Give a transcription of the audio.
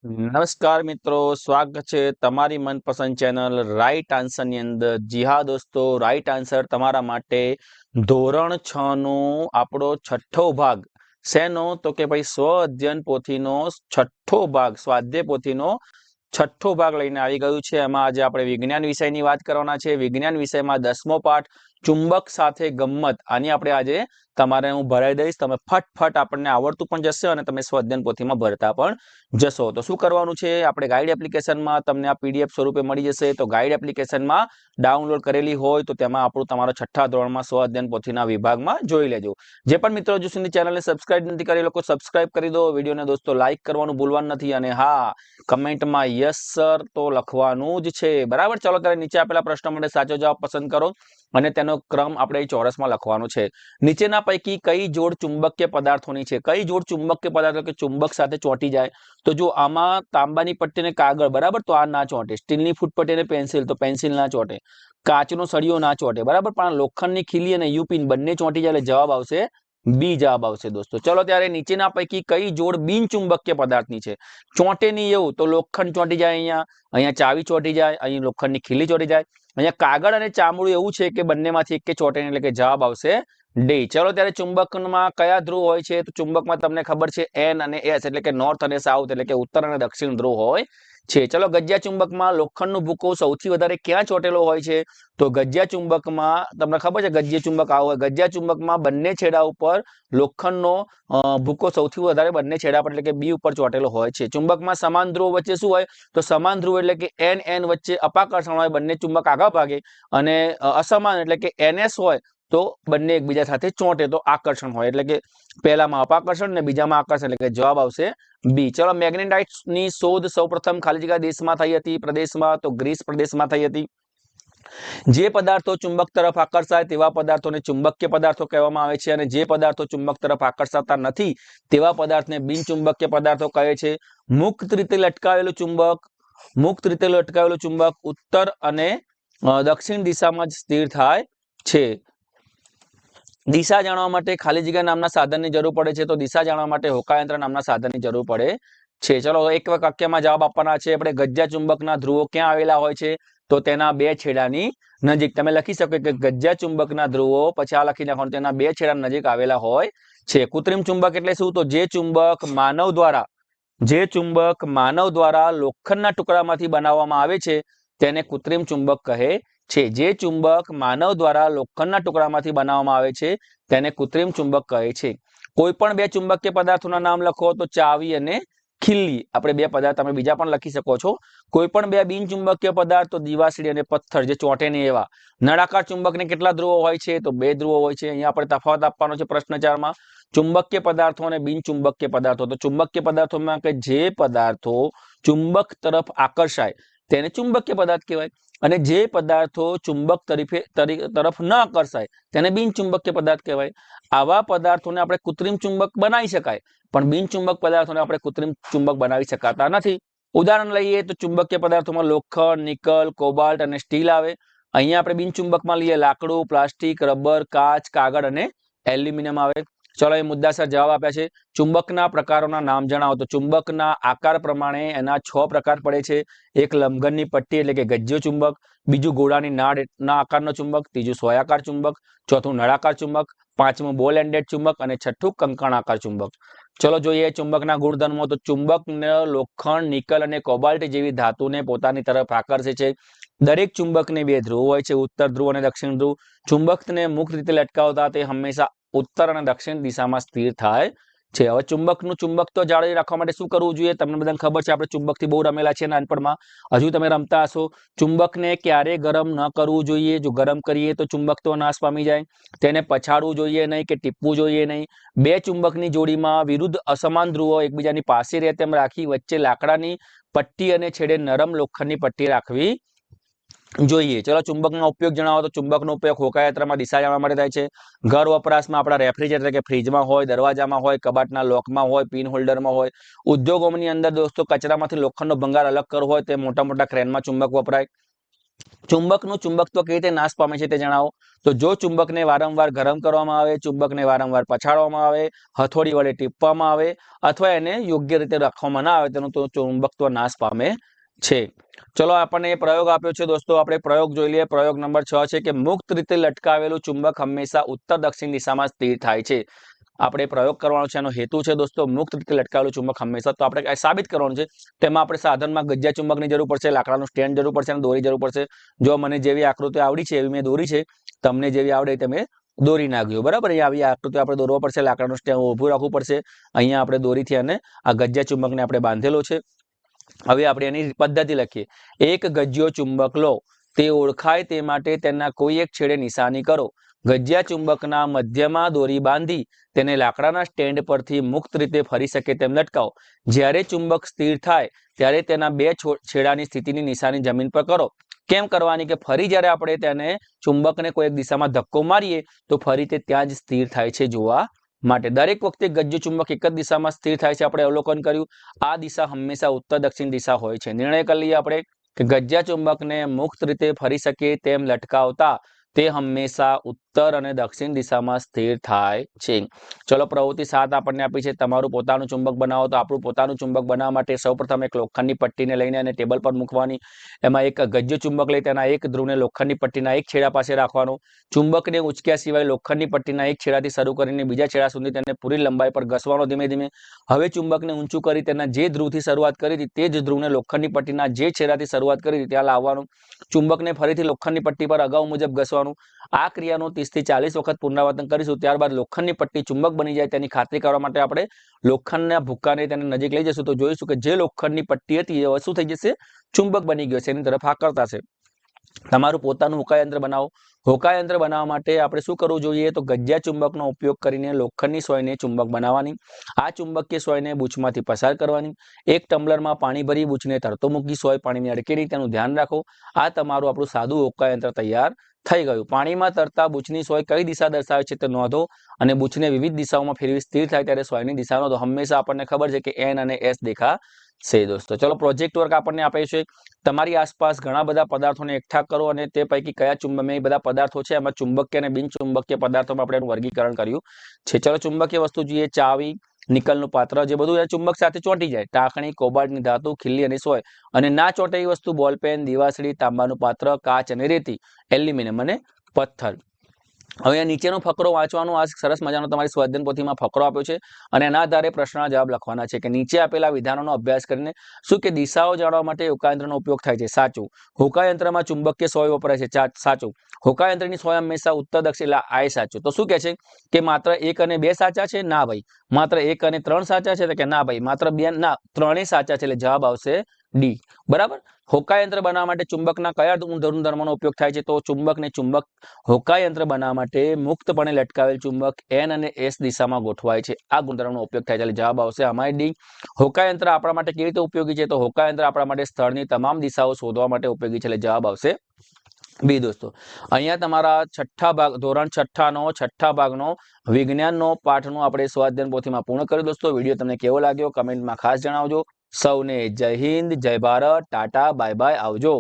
નમસ્કાર મિત્રો, સ્વાગત છે તમારી મનપસંદ ચેનલ રાઈટ આન્સરની અંદર। જી હા દોસ્તો, રાઈટ આન્સર તમારા માટે ધોરણ 6 નો આપણો છઠ્ઠો ભાગ શેનો તો કે ભાઈ સ્વ અધ્યયન પોથીનો છઠ્ઠો ભાગ, સ્વાધ્યાય પોથીનો છઠ્ઠો ભાગ લઈને આવી ગયું છે। એમાં આજે આપણે વિજ્ઞાન વિષયની વાત કરવાના છે। વિજ્ઞાન વિષયમાં 10મો પાઠ ચુંબક સાથે ગમ્મત, આની આપણે આજે તમારે હું ભરાઈ દઈશ। તમે ફટફટ આપણને આવડતું પણ જશે અને તમે સ્વ અધ્યયન પોથીમાં ભરતા પણ જશો। તો શું કરવાનું છે, આપણે ગાઈડ એપ્લિકેશનમાં તમને આ પીડીએફ સ્વરૂપે મળી જશે। તો ગાઈડ એપ્લિકેશનમાં ડાઉનલોડ કરેલી હોય તો તેમાં આપણું તમારા છઠ્ઠા ધોરણમાં સ્વ અધ્યયન પોથીના વિભાગમાં જોઈ લેજો। જે પણ મિત્રો હજુ સુધી ચેનલને સબસ્ક્રાઇબ નથી કરી, લોકો સબસ્ક્રાઇબ કરી દો। વિડીયોને દોસ્તો લાઈક કરવાનું ભૂલવાનું નથી અને હા, કમેન્ટમાં યસ સર તો લખવાનું જ છે, બરાબર। ચલો ત્યારે નીચે આપેલા પ્રશ્નો માટે સાચો જવાબ પસંદ કરો અને તેનો ક્રમ આપણે ચોરસમાં લખવાનો છે। નીચેના પૈકી કઈ જોડ ચુંબકીય પદાર્થોની છે? કઈ જોડ ચુંબકીય પદાર્થો કે ચુંબક સાથે ચોંટી જાય? તો જો આમાં તાંબાની પટ્ટી ને કાગળ, બરાબર, તો આ ના ચોંટે। સ્ટીલની ફૂટપટ્ટી અને પેન્સિલ, તો પેન્સિલ ના ચોંટે। કાચનો સળિયો ના ચોંટે, બરાબર, પણ લોખંડની ખીલી અને યુપિન બંને ચોંટી જાય એટલે જવાબ આવશે બી જવાબ આવશે દોસ્તો। ચલો ત્યારે નીચેના પૈકી કઈ જોડ બિનચુંબકીય પદાર્થની છે? ચોંટે નહીં એવું તો લોખંડ ચોંટી જાય, અહીંયા ચાવી ચોંટી જાય, અહીં લોખંડની ખીલી ચોંટી જાય, અહીંયા કાગળ અને ચામડું એવું છે કે બંનેમાંથી એક કે ચોંટે નહીં, એટલે કે જવાબ આવશે ડી। ચલો ત્યારે ચુંબકમાં કયા ધ્રુવ હોય છે? તો ચુંબકમાં તમને ખબર છે એન અને એસ, એટલે કે નોર્થ અને સાઉથ, એટલે કે ઉત્તર અને દક્ષિણ ધ્રુવ હોય છે। ચલો ગજ્યા ચુંબકમાં લોખંડનો ભૂકો સૌથી વધારે ક્યાં ચોંટેલો હોય છે? તો ગજ્યા ચુંબકમાં તમને ખબર છે ગજ્ય ચુંબક આવો હોય, ગજ્યા ચુંબકમાં બંને છેડા ઉપર લોખંડનો ભૂકો સૌથી વધારે બંને છેડા પર, એટલે કે બી ઉપર ચોંટેલો હોય છે। ચુંબકમાં સમાન ધ્રુવ વચ્ચે શું હોય? તો સમાન ધ્રુવ એટલે કે એન એન વચ્ચે અપાકર્ષણ હોય, બંને ચુંબક આગળ ભાગે, અને અસમાન એટલે કે એનએસ હોય તો બંને એકબીજા સાથે ચોંટે તો આકર્ષણ હોય, એટલે કે પહેલામાં અપાકર્ષણ ને બીજામાં આકર્ષણ, એટલે કે જવાબ આવશે બી। ચલો મેગ્નેટાઇટની શોધ સૌપ્રથમ ખાલી જગ્યા દેશમાં થઈ હતી? પ્રદેશમાં, તો ગ્રીસ પ્રદેશમાં થઈ હતી। જે પદાર્થો ચુંબક તરફ આકર્ષાય તેવા પદાર્થોને ચુંબકીય પદાર્થો કહેવામાં આવે છે, અને જે પદાર્થો ચુંબક તરફ આકર્ષાતા નથી તેવા પદાર્થને બિનચુંબકીય પદાર્થો કહે છે। મુક્ત રીતે લટકાવેલું ચુંબક, મુક્ત રીતે લટકાવેલું ચુંબક ઉત્તર અને દક્ષિણ દિશામાં જ સ્થિર થાય છે। દિશા જાણવા માટે ખાલી જગ્યા નામના સાધનની જરૂર પડે છે, તો દિશા જાણવા માટે હોકાયંત્ર નામના સાધનની જરૂર પડે છે। ચલો એક વાક્યમાં જવાબ આપવાના છે આપણે। ગજ્યા ચુંબકના ધ્રુવો ક્યાં આવેલા હોય છે? તો તેના બે છેડાની નજીક। તમે લખી શકો કે ગજ્યા ચુંબકના ધ્રુવો, પછી આ લખી નાખવાનું, તેના બે છેડા નજીક આવેલા હોય છે। કૃત્રિમ ચુંબક એટલે શું? તો જે ચુંબક માનવ દ્વારા લોખંડના ટુકડામાંથી બનાવવામાં આવે છે તેને કૃત્રિમ ચુંબક કહે છે। જે ચુંબક માનવ દ્વારા લોખંડના ટુકડામાંથી બનાવવામાં આવે છે તેને કૃત્રિમ ચુંબક કહે છે। કોઈ પણ બે ચુંબકીય પદાર્થોના નામ લખો, તો ચાવી અને ખીલી, આપણે બે પદાર્થ તમે બીજા પણ લખી શકો છો। કોઈ પણ બે બિનચુંબકીય પદાર્થ, તો દીવાસળી અને પથ્થર, જે ચોંટે નહીં એવા। નળાકાર ચુંબકને કેટલા ધ્રુવો હોય છે? તો બે ધ્રુવો હોય છે। અહીંયા આપણે તફાવત આપવાનો છે પ્રશ્ન 4 માં, ચુંબકીય પદાર્થો અને બિનચુંબકીય પદાર્થો। તો ચુંબકીય પદાર્થોમાં કે જે પદાર્થો ચુંબક તરફ આકર્ષાય તેને ચુંબકીય પદાર્થ કહેવાય, અને જે પદાર્થો ચુંબક તરફ ન આકર્ષાય તેને બિનચુંબકીય પદાર્થ કહેવાય। આવા પદાર્થોને આપણે કૃત્રિમ ચુંબક બનાવી શકાય, પણ બિનચુંબક પદાર્થોને આપણે કૃત્રિમ ચુંબક બનાવી શકાતા નથી। ઉદાહરણ લઈએ તો ચુંબકીય પદાર્થોમાં લોખંડ, નિકલ, કોબાલ્ટ અને સ્ટીલ આવે। અહીંયા આપણે બિનચુંબકમાં લઈએ લાકડું, પ્લાસ્ટિક, રબર, કાચ, કાગળ અને એલ્યુમિનિયમ આવે। ચલો એ મુદ્દાસર જવાબ આપ્યા છે। ચુંબકના પ્રકારોના નામ જણાવો, તો ચુંબકના આકાર પ્રમાણે એના 6 પ્રકાર પડે છે। એક લંબઘનની પટ્ટી એટલે કે ગજ્ય ચુંબક, બીજું ગોળાની નાળના આકારનો ચુંબક, ત્રીજું સોયાકાર ચુંબક, ચોથું નળાકાર ચુંબક, પાંચમું બોલ એન્ડેડ ચુંબક અને છઠ્ઠું કંકણાકાર ચુંબક। ચલો જોઈએ ચુંબકના ગુણધર્મો, તો ચુંબકને લોખંડ, નિકલ અને કોબાલ્ટ જેવી ધાતુને પોતાની તરફ આકર્ષે છે। દરેક ચુંબકને બે ધ્રુવ હોય છે, ઉત્તર ધ્રુવ અને દક્ષિણ ધ્રુવ। ચુંબકને મુક્ત રીતે લટકાવતા તે હંમેશા ઉત્તર અને દક્ષિણ દિશામાં સ્થિર થાય છે। હવે ચુંબકનું ચુંબકત્વ જાળવી રાખવા માટે શું કરવું જોઈએ? તમને બધાને ખબર છે, આપણે ચુંબકથી બહુ રમેલા છે નાનપણમાં, હજુ તમે રમતા હશો। ચુંબકને ક્યારે ગરમ ન કરવું જોઈએ, જો ગરમ કરીએ તો ચુંબકત્વ નાશ પામી જાય। તેને પછાડવું જોઈએ નહીં કે ટીપવું જોઈએ નહીં। બે ચુંબકની જોડીમાં વિરુદ્ધ અસમાન ધ્રુવો એકબીજાની પાસે રહે તેમ રાખી વચ્ચે લાકડાની પટ્ટી અને છેડે નરમ લોખંડની પટ્ટી રાખવી જોઈએ। ચલો ચુંબકનો ઉપયોગ જણાવો, તો ચુંબકનો ઉપયોગ હોકાયંત્રમાં દિશા જાણવા માટે થાય છે। ઘર વપરાશમાં આપણા રેફ્રિજરેટર કે ફ્રીજમાં હોય, દરવાજામાં હોય, કબાટના લોકમાં હોય, પિન હોલ્ડરમાં હોય। ઉદ્યોગોની અંદર દોસ્તો કચરામાંથી લોખંડનો ભંગાર અલગ કરવો હોય તે મોટા મોટા ક્રેનમાં ચુંબક વપરાય। ચુંબકનું ચુંબકત્વ કઈ રીતે નાશ પામે છે તે જણાવો. તો જો ચુંબકને વારંવાર ગરમ કરવામાં આવે, ચુંબકને વારંવાર પછાડવામાં આવે, હથોડી વડે ટીપવામાં આવે અથવા એને યોગ્ય રીતે રાખવામાં ના આવે તેનું તો ચુંબકત્વ નાશ પામે છે. ચલો આપણને પ્રયોગ આપ્યો છે દોસ્તો, આપણે પ્રયોગ જોઈ લઈએ. પ્રયોગ નંબર 6 છે કે મુક્ત રીતે લટકાવેલું ચુંબક હંમેશા ઉત્તર દક્ષિણ દિશામાં સ્થિર થાય છે. આપણે પ્રયોગ કરવાનો છે, એનો હેતુ છે દોસ્તો મુક્ત રીતે લટકાવેલું ચુંબક હંમેશા. તો આપણે સાબિત કરવાનું છે. તેમાં આપણે સાધનમાં ગજ્જા ચુંબકની જરૂર પડશે, લાકડાનું સ્ટેન્ડ જરૂર પડશે અને દોરી જરૂર પડશે. જો મને જેવી આકૃતિ આવડી છે એવી મેં દોરી છે, તમને જેવી આવડે તમે દોરી નાખ્યો. બરાબર, અહીંયા આવી આકૃતિ આપણે દોરવા પડશે, લાકડાનું સ્ટેન્ડ ઊભું રાખવું પડશે. અહીંયા આપણે દોરીથી અને આ ગજ્જા ચુંબકને આપણે બાંધેલો છે. હવે આપણે એની પદ્ધતિ લખીએ. એક ગજ્યો ચુંબક લો, તે ઓળખાય તે માટે તેના કોઈ એક છેડે નિશાની કરો. ગજ્યા ચુંબકના મધ્યમાં દોરી બાંધી તેને લાકડાના સ્ટેન્ડ પરથી મુક્ત રીતે ફરી શકે તેમ લટકાવો. જ્યારે ચુંબક સ્થિર થાય ત્યારે તેના બે છેડાની સ્થિતિની નિશાની જમીન પર કરો. કેમ કરવાની કે ફરી જ્યારે આપણે તેને ચુંબકને કોઈ એક દિશામાં ધક્કો મારીએ તો ફરી તે ત્યાં જ સ્થિર થાય છે જોવા માટે. દરેક વખતે ગજ્જો ચુંબક એક જ દિશામાં સ્થિર થાય છે. આપણે અવલોકન કર્યું, આ દિશા હંમેશા ઉત્તર દક્ષિણ દિશા હોય છે. નિર્ણય કરી લઈએ આપણે કે ગજ્જા ચુંબકને મુક્ત રીતે ફરી શકે તેમ લટકાવતા તે હંમેશા ઉત્તર અને દક્ષિણ દિશામાં સ્થિર થાય છે. ચલો પ્રવૃત્તિ 7 આપણને આપી છે, તમારું પોતાનું ચુંબક બનાવો. તો આપણું પોતાનું ચુંબક બનાવવા માટે સૌપ્રથમ એક લોખંડની પટ્ટીને લઈને અને ટેબલ પર મૂકવાની. એમાં એક ગજ્જો ચુંબક લઈ તેના એક ધ્રુવને લોખંડની પટ્ટીના એક છેડા પાસે રાખવાનો. ચુંબકને ઉંચક્યા સિવાય લોખંડની પટ્ટીના એક છેડાથી શરૂ કરીને બીજા છેડા સુધી તેને પૂરી લંબાઈ પર ઘસવાનો ધીમે ધીમે. હવે ચુંબકને ઊંચું કરી તેના જે ધ્રુવથી શરૂઆત કરી હતી તે જ ધ્રુવને લોખંડની પટ્ટીના જે છેડાથી શરૂઆત કરી હતી ત્યાં લાવવાનું. ચુંબકને ફરીથી લોખંડની પટ્ટી પર અગાઉ મુજબ ઘસવાનું. આ ક્રિયાનું 30 થી 40 વખત પુનરાવર્તન કરીશું. ત્યારબાદ લોખંડની પટ્ટી ચુંબક બની જાય તેની ખાતરી કરવા માટે આપણે લોખંડના ભૂક્કાને તેને નજીક લઈ જશું તો જોઈશું કે જે લોખંડની પટ્ટી હતી એ શું થઈ જશે, ચુંબક બની ગયો છે, એની તરફ આકર્ષતા છે. તમારું પોતાનું હોકાયંત્ર બનાવો. હોકાયંત્ર બનાવવા માટે આપણે શું કરવું જોઈએ, તો ગજ્જા ચુંબકનો ઉપયોગ કરીને લોખંડની સોયને ચુંબક બનાવવાની. આ ચુંબકીય સોયને બૂચમાંથી પસાર કરવાની. એક ટમ્બલરમાં પાણી ભરી બૂચને તરતો મૂકી સોય પાણીને અડકે નહીં તેનું ધ્યાન રાખો. આ તમારું આપણું સાદું હોકાયંત્ર તૈયાર થઈ ગયું. પાણીમાં તરતા બૂચની સોય કઈ દિશા દર્શાવે છે તે નોંધો અને બૂચને વિવિધ દિશાઓમાં ફેરવી સ્થિર થાય ત્યારે સોયની દિશા નોંધો. હંમેશા આપણને ખબર છે કે એન અને એસ દેખાશે દોસ્તો. ચલો પ્રોજેક્ટ વર્ક આપણને આપે છે, તમારી આસપાસ ઘણા બધા પદાર્થોને એકઠા કરો અને તે પૈકી કયા ચુંબકીય બધા પદાર્થો છે એમાં ચુંબકીય અને બિન ચુંબકીય પદાર્થોમાં આપણે એનું વર્ગીકરણ કર્યું છે. ચલો ચુંબકીય વસ્તુ જોઈએ, ચાવી, નિકલનું પાત્ર, જે બધું એ ચુંબક સાથે ચોંટી જાય. ટાંકણી, કોબાલ્ટની ધાતુ, ખીલ્લી અને સોય. અને ના ચોંટે એવી વસ્તુ બોલપેન, દિવાસળી, તાંબાનું પાત્ર, કાચ અને રેતી, એલ્યુમિનિયમ અને પથ્થર. હવે નીચેનો ફકરો વાંચવાનો. આ સરસ મજાનો તમારી સ્વાધ્યાય પોથીમાં ફકરો આપ્યો છે અને એના આધારે પ્રશ્નના જવાબ લખવાના છે કે નીચે આપેલા વિધાનોનો અભ્યાસ કરીને શું કે દિશાઓ જાણવા માટે હોકાયંત્રનો ઉપયોગ થાય છે. સાચું. હોકાયંત્રમાં ચુંબકીય સોય વપરાય છે. સાચું. હોકાયંત્રની સોય હંમેશા ઉત્તર દક્ષિણ, આ સાચું. તો શું કહે છે કે માત્ર 1 અને 2 સાચા છે? ના ભાઈ. માત્ર 1 અને 3 સાચા છે? કે ના ભાઈ. માત્ર 2 ના 3 સાચા છે, એટલે જવાબ આવશે ડી. બરાબર. હોકાયંત્ર બનાવવા માટે ચુંબકના કયા ગુણધર્મોનો ઉપયોગ થાય છે? તો ચુંબકને હોકાયંત્ર બનાવવા માટે મુક્તપણે લટકાવેલ ચુંબક એન અને એસ દિશામાં ગોઠવાય છે. આ ગુણધર્મનો ઉપયોગ થાય છે, એટલે જવાબ આવશે અમારી ડી. હોકાયંત્ર આપણા માટે કેવી રીતે ઉપયોગી છે? તો હોકાયંત્ર આપણા માટે સ્થળની તમામ દિશાઓ શોધવા માટે ઉપયોગી છે, એટલે જવાબ આવશે બી દોસ્તો. અહીંયા તમારા ધોરણ 6 ભાગનો વિજ્ઞાનનો પાઠનો આપણે સ્વાધ્યાય પોથીમાં પૂર્ણ કર્યું દોસ્તો. વિડીયો તમને કેવો લાગ્યો કમેન્ટમાં ખાસ જણાવજો. સૌને જય હિન્દ, જય ભારત, ટાટા, બાય બાય, આવજો.